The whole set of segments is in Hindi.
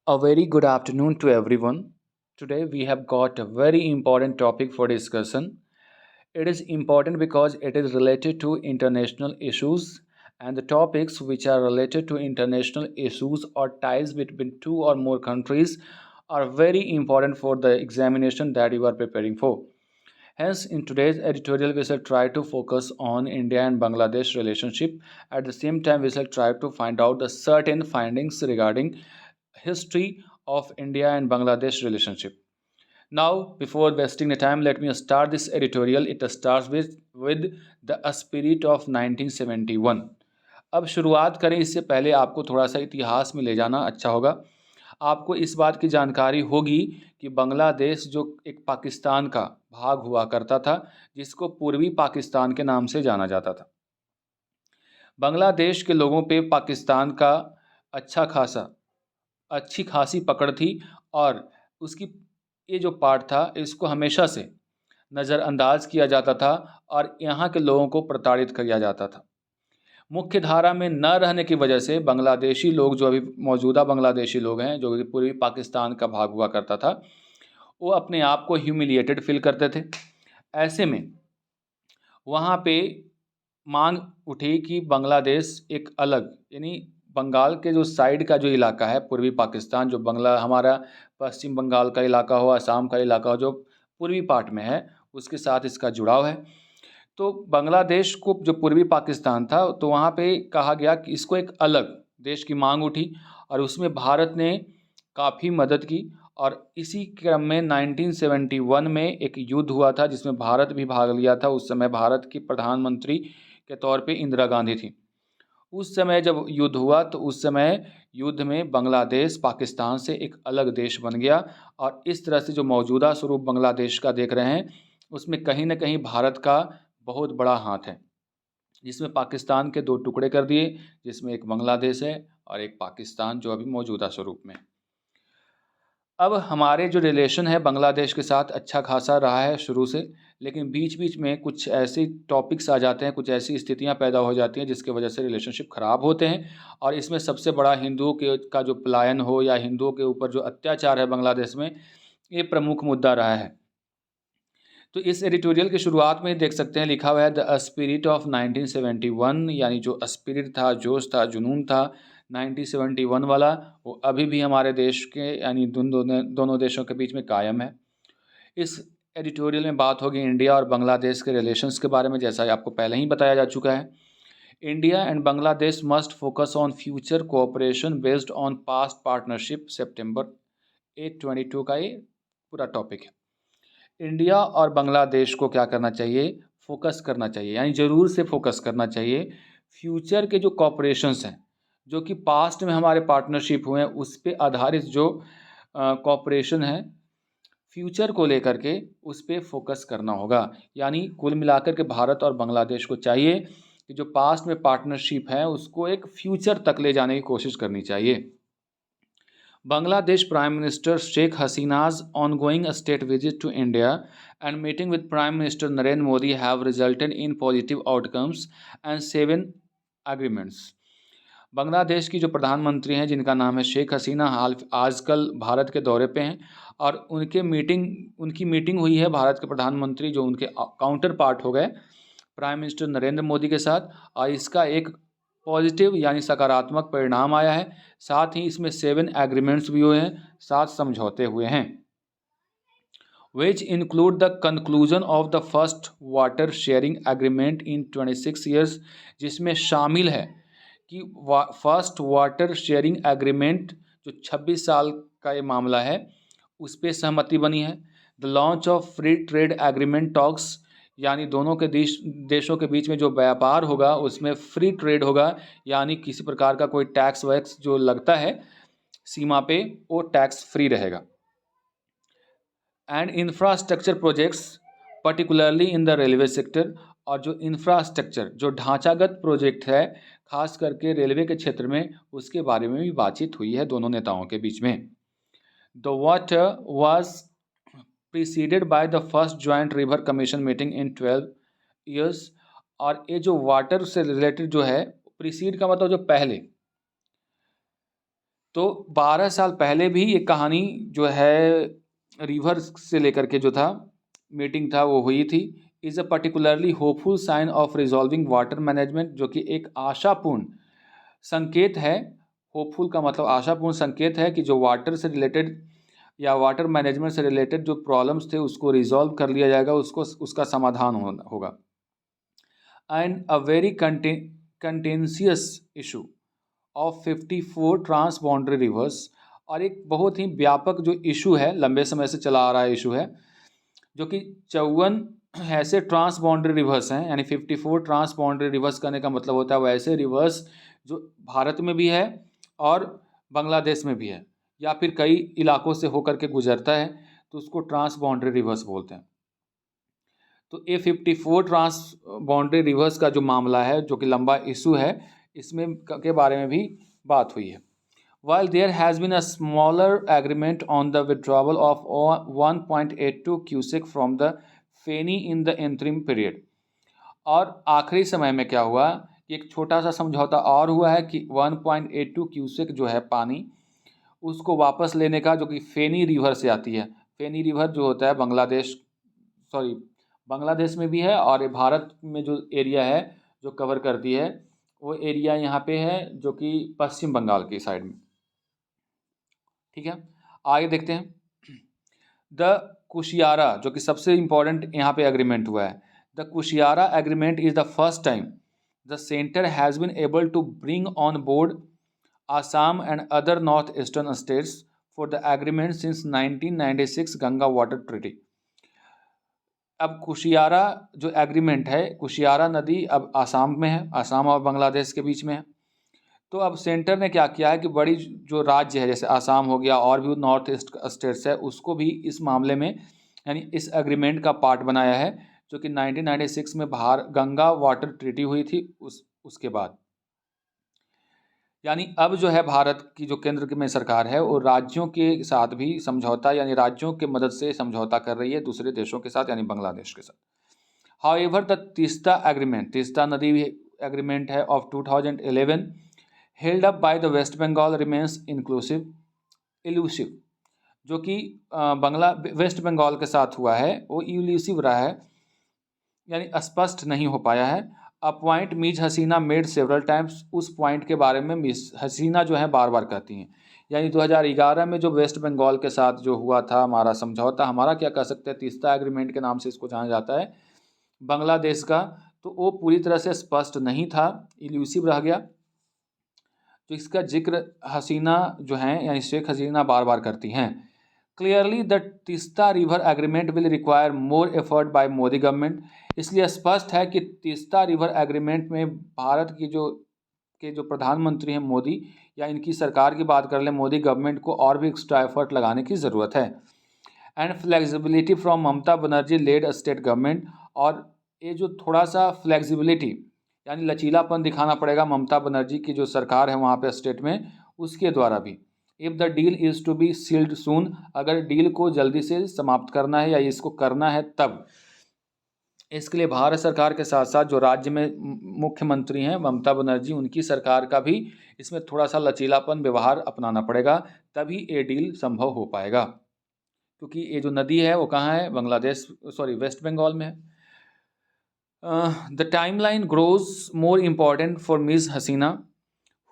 A very good afternoon to everyone. Today we have got a very important topic for discussion. It is important because it is related to international issues, and the topics which are related to international issues or ties between two or more countries are very important for the examination that you are preparing for. Hence, in today's editorial, we shall try to focus on India and Bangladesh relationship. At the same time, we shall try to find out the certain findings regarding history of India and Bangladesh relationship. Now, before wasting the time, let me start this editorial. It starts with the spirit of 1971. अब शुरुआत करें इससे पहले आपको थोड़ा सा इतिहास में ले जाना अच्छा होगा। आपको इस बात की जानकारी होगी कि बांग्लादेश जो एक पाकिस्तान का भाग हुआ करता था, जिसको पूर्वी पाकिस्तान के नाम से जाना जाता था। बांग्लादेश के लोगों पे पाकिस्तान का अच्छा खासा अच्छी खासी पकड़ थी और उसकी ये जो पार्ट था इसको हमेशा से नज़रअंदाज किया जाता था और यहाँ के लोगों को प्रताड़ित किया जाता था। मुख्य धारा में न रहने की वजह से बांग्लादेशी लोग जो अभी मौजूदा बांग्लादेशी लोग हैं जो कि पूर्वी पाकिस्तान का भाग हुआ करता था, वो अपने आप को ह्यूमिलिएटेड फील करते थे। ऐसे में वहाँ पे मांग उठी कि बांग्लादेश एक अलग यानी बंगाल के जो साइड का जो इलाका है पूर्वी पाकिस्तान, जो बंगला हमारा पश्चिम बंगाल का इलाका हो, असम का इलाका हो, जो पूर्वी पार्ट में है, उसके साथ इसका जुड़ाव है। तो बांग्लादेश को जो पूर्वी पाकिस्तान था तो वहाँ पे कहा गया कि इसको एक अलग देश की मांग उठी और उसमें भारत ने काफ़ी मदद की। और इसी क्रम में 1971 में एक युद्ध हुआ था जिसमें भारत भी भाग लिया था। उस समय भारत की प्रधानमंत्री के तौर पे इंदिरा गांधी थी। उस समय जब युद्ध हुआ तो उस समय युद्ध में बांग्लादेश पाकिस्तान से एक अलग देश बन गया और इस तरह से जो मौजूदा स्वरूप बांग्लादेश का देख रहे हैं उसमें कहीं ना कहीं भारत का बहुत बड़ा हाथ है, जिसमें पाकिस्तान के दो टुकड़े कर दिए, जिसमें एक बांग्लादेश है और एक पाकिस्तान जो अभी मौजूदा स्वरूप में। अब हमारे जो रिलेशन है बांग्लादेश के साथ अच्छा खासा रहा है शुरू से, लेकिन बीच बीच में कुछ ऐसे टॉपिक्स आ जाते हैं, कुछ ऐसी स्थितियां पैदा हो जाती हैं जिसकी वजह से रिलेशनशिप ख़राब होते हैं। और इसमें सबसे बड़ा हिंदुओं के का जो पलायन हो या हिंदुओं के ऊपर जो अत्याचार है बांग्लादेश में, ये प्रमुख मुद्दा रहा है। तो इस एडिटोरियल की शुरुआत में देख सकते हैं लिखा हुआ है द स्पिरिट ऑफ 1971, यानी जो स्पिरिट था, जोश था, जुनून था 1971 वाला, वो अभी भी हमारे देश के यानी दोनों देशों के बीच में कायम है। इस एडिटोरियल में बात होगी इंडिया और बांग्लादेश के रिलेशंस के बारे में, जैसा आपको पहले ही बताया जा चुका है। India and Bangladesh must focus on future cooperation based on past partnership, सितंबर 8 22 का ये पूरा टॉपिक है। इंडिया और बांग्लादेश को क्या करना चाहिए, फोकस करना चाहिए, यानी ज़रूर से फोकस करना चाहिए फ्यूचर के जो कॉपरेशंस हैं, जो कि पास्ट में हमारे पार्टनरशिप हुए हैं उस पर आधारित जो कॉपरेशन है, फ्यूचर को लेकर के उस पर फोकस करना होगा। यानी कुल मिलाकर के भारत और बांग्लादेश को चाहिए कि जो पास्ट में पार्टनरशिप है उसको एक फ्यूचर तक ले जाने की कोशिश करनी चाहिए। Bangladesh Prime Minister Sheikh Hasina's ongoing state visit to India and meeting with Prime Minister Narendra Modi have resulted in positive outcomes and 7 agreements. Bangladesh की जो प्रधानमंत्री हैं जिनका नाम है शेख हसीना, हाल आजकल भारत के दौरे पे हैं और उनकी मीटिंग हुई है भारत के प्रधानमंत्री जो उनके काउंटर पार्ट हो गए प्राइम मिनिस्टर नरेंद्र मोदी के साथ, और इसका एक पॉजिटिव यानी सकारात्मक परिणाम आया है। साथ ही इसमें 7 एग्रीमेंट्स भी हुए हैं, 7 समझौते हुए हैं, which include the conclusion of the first water sharing agreement in 26 years, जिसमें शामिल है कि फर्स्ट वाटर शेयरिंग एग्रीमेंट जो 26 साल का ये मामला है उस पर सहमति बनी है। The launch of free trade agreement talks, यानी दोनों के देशों के बीच में जो व्यापार होगा उसमें फ्री ट्रेड होगा, यानी किसी प्रकार का कोई टैक्स वैक्स जो लगता है सीमा पे वो टैक्स फ्री रहेगा। And infrastructure projects particularly in the railway sector, और जो इंफ्रास्ट्रक्चर जो ढांचागत प्रोजेक्ट है खास करके रेलवे के क्षेत्र में, उसके बारे में भी बातचीत हुई है दोनों नेताओं के बीच में। The water was preceded by the first joint river commission meeting in 12 years, और ये जो वाटर से रिलेटेड जो है, प्रीसीड का मतलब जो पहले, तो 12 साल पहले भी ये कहानी जो है रिवर से लेकर के जो था मीटिंग था वो हुई थी। Is a particularly hopeful sign of resolving water management, जो कि एक आशापूर्ण संकेत है। होपफुल का मतलब आशापूर्ण संकेत है कि जो वाटर से रिलेटेड या वाटर मैनेजमेंट से रिलेटेड जो प्रॉब्लम्स थे उसको रिजॉल्व कर लिया जाएगा, उसको उसका समाधान होगा। And a very contentious issue of 54 trans boundary rivers, और एक बहुत ही व्यापक जो इशू है, लंबे समय से चला आ रहा है इशू है, जो कि 54 ऐसे ट्रांस बाउंड्री रिवर्स हैं, यानी 54 ट्रांस बाउंड्री रिवर्स करने का मतलब होता है वैसे रिवर्स जो भारत में भी है और बांग्लादेश में भी है, या फिर कई इलाकों से होकर के गुजरता है, तो उसको ट्रांस बाउंड्री रिवर्स बोलते हैं। तो ए 54 ट्रांस बाउंड्री रिवर्स का जो मामला है, जो कि लंबा इशू है, इसमें के बारे में भी बात हुई है। While there has been a smaller agreement on the withdrawal of 1.82 cusic from the Feni in the interim period, और आखिरी समय में क्या हुआ कि एक छोटा सा समझौता और हुआ है कि 1.82 क्यूसेक जो है पानी, उसको वापस लेने का, जो कि फेनी रिवर से आती है। फेनी रिवर जो होता है बांग्लादेश में भी है, और ये भारत में जो एरिया है जो कवर करती है, वो एरिया यहाँ पे है जो कि पश्चिम बंगाल की साइड में। ठीक है, आगे देखते हैं। द कुशियारा, जो कि सबसे इम्पोर्टेंट यहाँ पे एग्रीमेंट हुआ है, the Kushiyara agreement is the first time the centre has been able to bring on board Assam and other north eastern states for the agreement since 1996 Ganga water treaty. अब कुशियारा जो एग्रीमेंट है, कुशियारा नदी अब आसाम में है, आसाम और बांग्लादेश के बीच में है। तो अब सेंटर ने क्या किया है कि बड़ी जो राज्य है, जैसे आसाम हो गया और भी नॉर्थ ईस्ट स्टेट्स है, उसको भी इस मामले में, यानी इस एग्रीमेंट का पार्ट बनाया है, जो कि 1996 में गंगा वाटर ट्रीटी हुई थी उसके बाद। यानी अब जो है भारत की जो केंद्र में सरकार है, वो राज्यों के साथ भी समझौता, यानी राज्यों के मदद से समझौता कर रही है दूसरे देशों के साथ, यानी बांग्लादेश के साथ। However the Teesta agreement, Teesta नदी एग्रीमेंट है of 2011 held up by the West Bengal remains elusive, जो कि वेस्ट बंगाल के साथ हुआ है वो इल्यूसिव रहा है, यानी स्पष्ट नहीं हो पाया है। A point miss Hasina made several times, उस पॉइंट के बारे में मिस हसीना जो है बार बार कहती हैं। यानी 2011 में जो वेस्ट बंगाल के साथ जो हुआ था हमारा समझौता, हमारा क्या कह सकते हैं, तीस्ता एग्रीमेंट के नाम से इसको जाना जाता है बांग्लादेश का, तो वो पूरी तरह से स्पष्ट नहीं था, इल्यूसिव रह गया। तो इसका जिक्र हसीना जो हैं, यानी शेख हसीना बार बार करती हैं। Clearly the Teesta river agreement will require more effort bye Modi government, इसलिए स्पष्ट है कि तीस्ता रिवर एग्रीमेंट में भारत की जो प्रधानमंत्री हैं मोदी, या इनकी सरकार की बात कर लें, मोदी गवर्नमेंट को और भी एक्स्ट्रा एफर्ट लगाने की ज़रूरत है। And flexibility from Mamata Banerjee led state government, और ये जो थोड़ा सा फ्लेक्सिबिलिटी यानी लचीलापन दिखाना पड़ेगा ममता बनर्जी की जो सरकार है वहाँ पे स्टेट में, उसके द्वारा भी। If the deal is to be sealed soon, अगर डील को जल्दी से समाप्त करना है या इसको करना है तब, इसके लिए भारत सरकार के साथ साथ जो राज्य में मुख्यमंत्री हैं ममता बनर्जी, उनकी सरकार का भी इसमें थोड़ा सा लचीलापन व्यवहार अपनाना पड़ेगा, तभी ये डील संभव हो पाएगा। क्योंकि ये जो नदी है वो कहाँ है, वेस्ट बंगाल में है। The timeline grows more important for Miss Hasina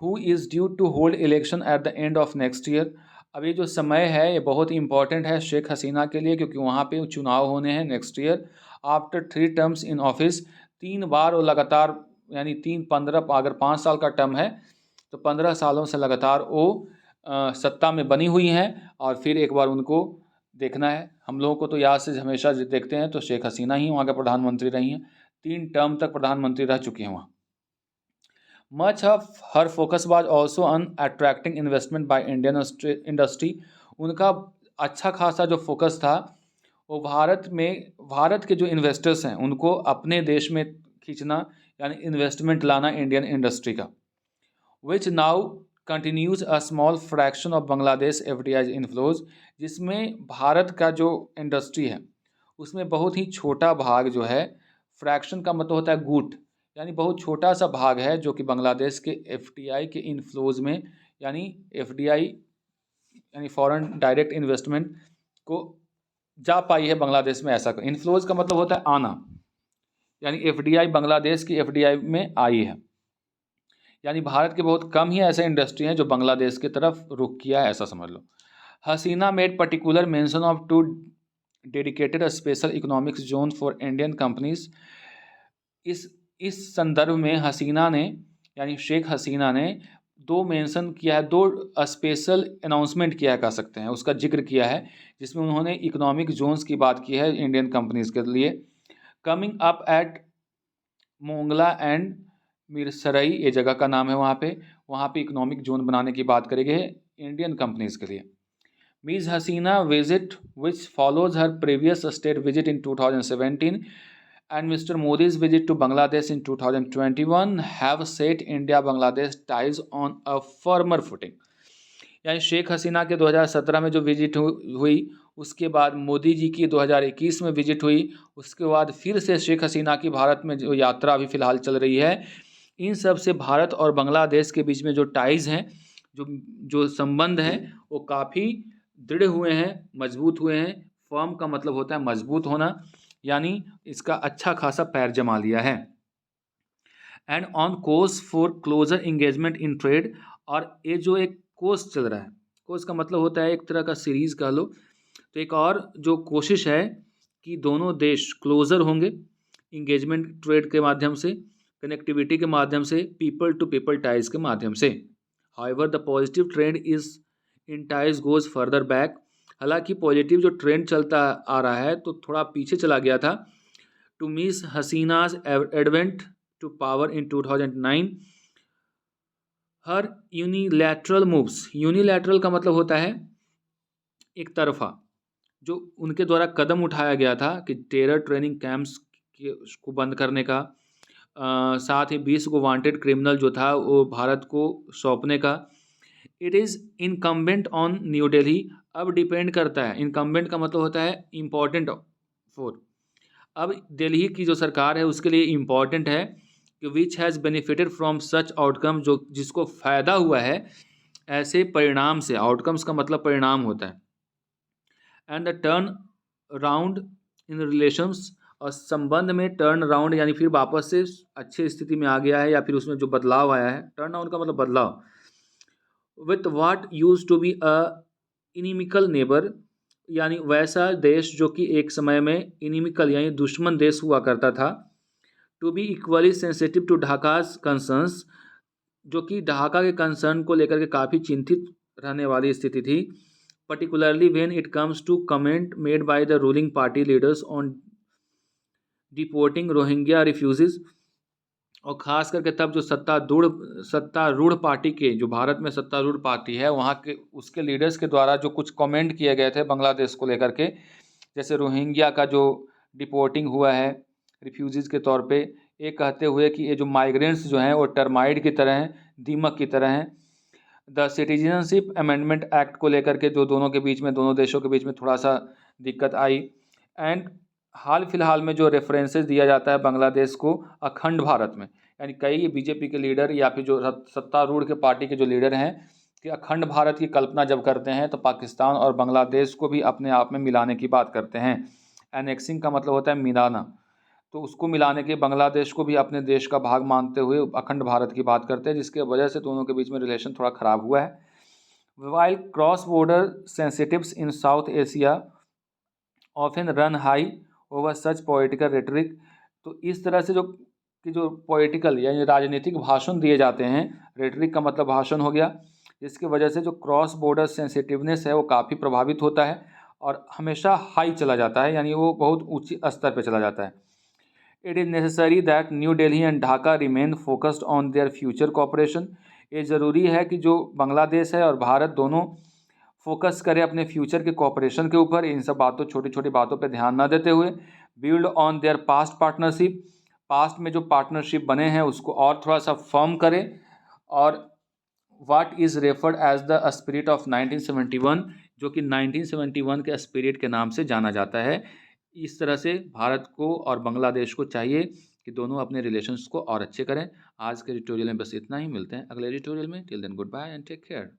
who is due to hold election at the end of next year. अब ये जो समय है ये बहुत इंपॉर्टेंट है शेख हसीना के लिए, क्योंकि वहाँ पे चुनाव होने हैं next year. After 3 terms in office, 3 बार वो लगातार, यानी 3-15, अगर 5 साल का टर्म है तो 15 सालों से लगातार वो सत्ता में बनी हुई हैं, और फिर एक बार उनको देखना है। हम लोगों को तो याद से हमेशा देखते हैं तो शेख हसीना ही वहाँ का प्रधानमंत्री रही हैं, 3 टर्म तक प्रधानमंत्री रह चुकी हैं वहाँ। Much of her focus was also on attracting investment by Indian industry. उनका अच्छा खासा जो फोकस था वो भारत के जो इन्वेस्टर्स हैं उनको अपने देश में खींचना, यानी इन्वेस्टमेंट लाना इंडियन इंडस्ट्री का। Which now continues a small fraction of Bangladesh FDI inflows, जिसमें भारत का जो इंडस्ट्री है उसमें बहुत ही छोटा भाग जो है, फ्रैक्शन का मतलब होता है गुट, यानी बहुत छोटा सा भाग है जो कि बांग्लादेश के FDI के इनफ्लोज में यानी FDI यानी फॉरेन डायरेक्ट इन्वेस्टमेंट को जा पाई है बांग्लादेश में, ऐसा इन्फ्लोज का मतलब होता है आना, यानी FDI बांग्लादेश की FDI में आई है। यानी भारत के बहुत कम ही ऐसे इंडस्ट्री हैं जो बांग्लादेश की तरफ रुख किया है, ऐसा समझ लो। Hasina made particular mention of two dedicated special economics zone for Indian companies. इस संदर्भ में हसीना ने यानी शेख हसीना ने दो मेंशन किया है, दो स्पेशल अनाउंसमेंट किया है कह सकते हैं, उसका जिक्र किया है, जिसमें उन्होंने इकोनॉमिक जोन्स की बात की है इंडियन कंपनीज के लिए। Coming up at Mongla and Mirsarai, ये जगह का नाम है, वहाँ पे इकोनॉमिक जोन बनाने की बात करी गई है इंडियन कंपनीज के लिए। Ms. Hasina visit, which follows her previous state visit in 2017 and Mr. Modi's visit to Bangladesh in 2021, have set India-Bangladesh ties on a firmer footing। यानी शेख हसीना के 2017 में जो विजिट हुई, उसके बाद मोदी जी की 2021 में विजिट हुई, उसके बाद फिर से शेख हसीना की भारत में जो यात्रा अभी फ़िलहाल चल रही है, इन सब से भारत और बांग्लादेश के बीच में जो टाइज़ हैं, जो संबंध हैं, वो काफ़ी दृढ़ हुए हैं, मजबूत हुए हैं। फर्म का मतलब होता है मजबूत होना, यानी इसका अच्छा खासा पैर जमा लिया है। And on course for closer engagement in trade, और ये जो एक कोर्स चल रहा है, कोर्स का मतलब होता है एक तरह का सीरीज कह लो, तो एक और जो कोशिश है कि दोनों देश क्लोजर होंगे इंगेजमेंट ट्रेड के माध्यम से, कनेक्टिविटी के माध्यम से, पीपल टू पीपल टाइज के माध्यम से। However the positive trend is in ties goes further back, हालांकि पॉजिटिव जो ट्रेंड चलता आ रहा है तो थोड़ा पीछे चला गया था। To Miss Hasina's advent to power in 2009, her unilateral moves, unilateral का मतलब होता है एक तरफा, जो उनके द्वारा कदम उठाया गया था कि टेरर ट्रेनिंग कैंप्स को बंद करने का, साथ ही 20 को वांटेड क्रिमिनल जो था वो भारत को सौंपने का। It is incumbent on new Delhi, अब डिपेंड करता है, इनकम्बेंट का मतलब होता है इम्पॉर्टेंट फॉर, अब दिल्ली की जो सरकार है उसके लिए इम्पॉर्टेंट है कि which has benefited from such outcome, जो जिसको फ़ायदा हुआ है ऐसे परिणाम से, आउटकम्स का मतलब परिणाम होता है। And the turn round in relations, और संबंध में टर्न राउंड यानी फिर वापस से अच्छी स्थिति में आ गया है, या फिर उसमें जो बदलाव आया है, टर्न राउंड का मतलब बदलाव, with what used to be a inimical neighbour, यानी वैसा देश जो कि एक समय में इनिमिकल यानी दुश्मन देश हुआ करता था। To be equally sensitive to Dhaka's concerns, जो कि ढाका के कंसर्न को लेकर के काफ़ी चिंतित रहने वाली स्थिति थी। Particularly when it comes to comment made by the ruling party leaders on deporting Rohingya refugees, और ख़ास करके तब जो सत्तारूढ़ पार्टी के, जो भारत में सत्तारूढ़ पार्टी है वहाँ के उसके लीडर्स के द्वारा जो कुछ कमेंट किए गए थे बांग्लादेश को लेकर के, जैसे रोहिंग्या का जो डिपोर्टिंग हुआ है रिफ्यूजीज़ के तौर पे, ये कहते हुए कि ये जो माइग्रेंट्स जो हैं वो टर्माइट की तरह हैं, दीमक की तरह हैं। द सिटीजनशिप अमेंडमेंट एक्ट को लेकर के जो दोनों के बीच में, दोनों देशों के बीच में थोड़ा सा दिक्कत आई। एंड हाल फिलहाल में जो रेफरेंसेस दिया जाता है बांग्लादेश को अखंड भारत में, यानी कई बीजेपी के लीडर या फिर जो सत्तारूढ़ के पार्टी के जो लीडर हैं कि अखंड भारत की कल्पना जब करते हैं तो पाकिस्तान और बांग्लादेश को भी अपने आप में मिलाने की बात करते हैं। एनेक्सिंग का मतलब होता है मिलाना, तो उसको मिलाने के, बांग्लादेश को भी अपने देश का भाग मानते हुए अखंड भारत की बात करते हैं, जिसके वजह से दोनों के बीच में रिलेशन थोड़ा ख़राब हुआ है। While cross border sensitives in South Asia often run high over such political rhetoric, तो इस तरह से जो पॉलिटिकल यानी राजनीतिक भाषण दिए जाते हैं, रेटरिक का मतलब भाषण हो गया, जिसकी वजह से जो क्रॉस बॉर्डर सेंसिटिवनेस है वो काफ़ी प्रभावित होता है और हमेशा हाई चला जाता है, यानी वो बहुत ऊंचे स्तर पर चला जाता है। It is necessary that new Delhi and Dhaka remain focused on their future cooperation, ये ज़रूरी है कि जो बांग्लादेश है और भारत दोनों फोकस करें अपने फ्यूचर के कोऑपरेशन के ऊपर, इन सब बातों, छोटी छोटी बातों पे ध्यान न देते हुए। Build on their past partnership, past में जो पार्टनरशिप बने हैं उसको और थोड़ा सा फर्म करें। और what is referred as the spirit of 1971, जो कि 1971 के स्पिरिट के नाम से जाना जाता है। इस तरह से भारत को और बांग्लादेश को चाहिए कि दोनों अपने रिलेशंस को और अच्छे करें। आज के ट्यूटोरियल में बस इतना ही, मिलते हैं अगले ट्यूटोरियल में। Till then good bye and take care.